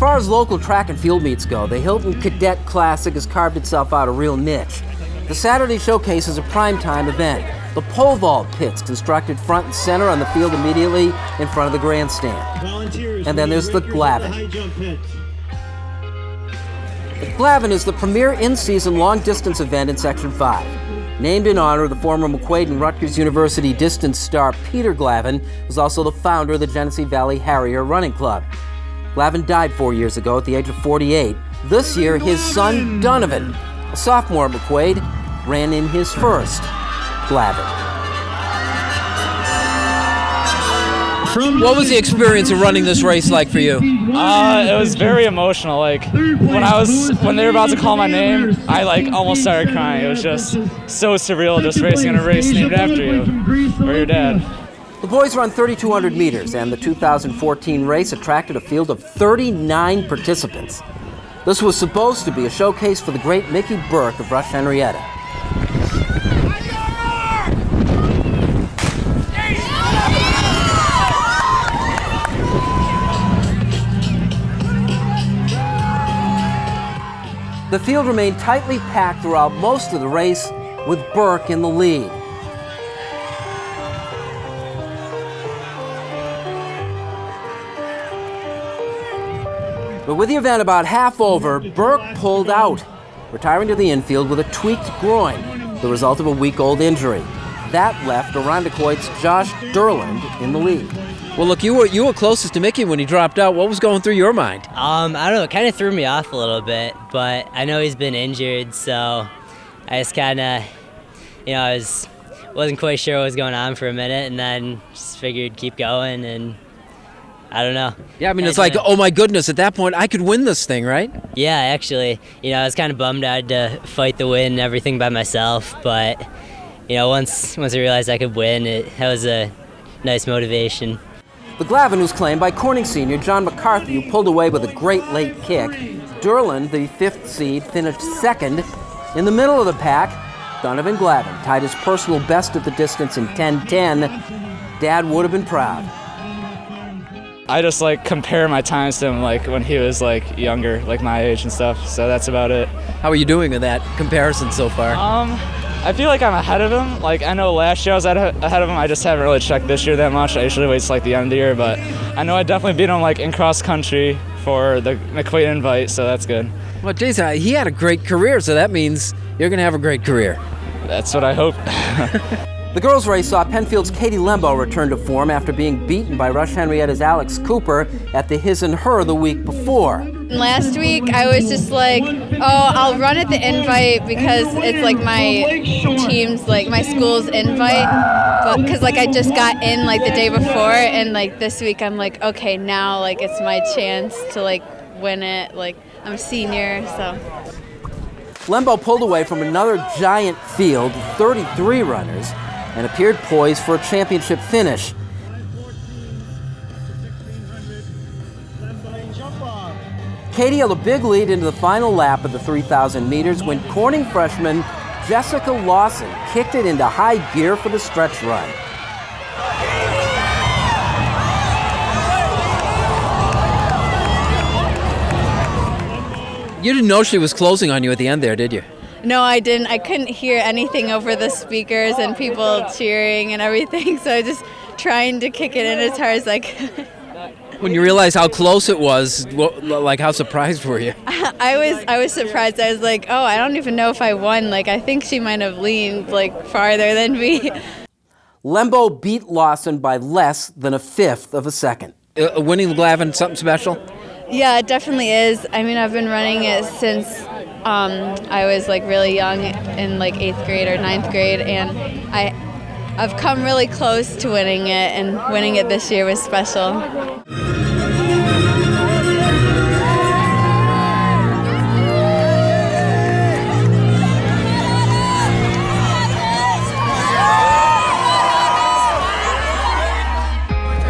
far as local track and field meets go, the Hilton Cadet Classic has carved itself out a real niche. The Saturday showcase is a primetime event. The pole vault pits constructed front and center on the field immediately in front of the grandstand. And then there's the Glavin. The Glavin is the premier in-season long-distance event in Section 5. Named in honor of the former McQuaid and Rutgers University distance star Peter Glavin, who's also the founder of the Genesee Valley Harrier Running Club. Glavin died 4 years ago at the age of 48. This year, his son, Donvan, a sophomore at McQuaid, ran in his first Glavin. What was the experience of running this race like for you? It was very emotional. Like when they were about to call my name, I almost started crying. It was just so surreal, just racing in a race named after you or your dad. The boys run 3,200 meters, and the 2014 race attracted a field of 39 participants. This was supposed to be a showcase for the great Mickey Burke of Rush-Henrietta. The field remained tightly packed throughout most of the race, with Burke in the lead. But with the event about half over, Burke pulled out, retiring to the infield with a tweaked groin, the result of a week-old injury. That left Irondequoit's Josh Durland in the lead. Well, look, you were closest to Mickey when he dropped out. What was going through your mind? I don't know. It kind of threw me off a little bit, but I know he's been injured, so I just kind of, wasn't quite sure what was going on for a minute, and then just figured keep going, and I don't know. Yeah, I mean, it's like, oh my goodness, at that point, I could win this thing, right? Yeah, actually. I was kind of bummed I had to fight the win and everything by myself, but, once I realized I could win, that was a nice motivation. The Glavin was claimed by Corning senior John McCarthy, who pulled away with a great late kick. Durland, the 5th seed, finished second. In the middle of the pack, Donvan Glavin tied his personal best at the distance in 10:10. Dad would have been proud. I just compare my times to him when he was younger, my age and stuff. So that's about it. How are you doing with that comparison so far? I feel like I'm ahead of him. I know last year I was ahead of him. I just haven't really checked this year that much. I usually wait till the end of the year, but I know I definitely beat him in cross country for the McQuaid invite, so that's good. Well, Jason, he had a great career, so that means you're going to have a great career. That's what I hope. The girls' race saw Penfield's Katie Lembo return to form after being beaten by Rush-Henrietta's Alex Cooper at the His and Her the week before. Last week, I was just I'll run at the invite because it's my team's, my school's invite. But because I just got in the day before, and this week I'm okay, now it's my chance to win it. I'm a senior, so. Lembo pulled away from another giant field, 33 runners, and appeared poised for a championship finish. Katie held a big lead into the final lap of the 3,000 meters when Corning freshman Jessica Lawson kicked it into high gear for the stretch run. You didn't know she was closing on you at the end there, did you? No, I didn't. I couldn't hear anything over the speakers and people cheering and everything, so I was just trying to kick it in as hard as I could. When you realized how close it was, how surprised were you? I was surprised. I was I don't even know if I won. I think she might have leaned farther than me. Lembo beat Lawson by less than 1/5 of a second. Winning the Glavin, something special? Yeah, it definitely is. I mean, I've been running it since I was really young in 8th grade or 9th grade, and I've come really close to winning it, and winning it this year was special.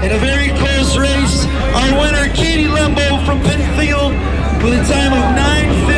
In a very close race, our winner, Katie Lembo from Penfield, with a time of 9:50.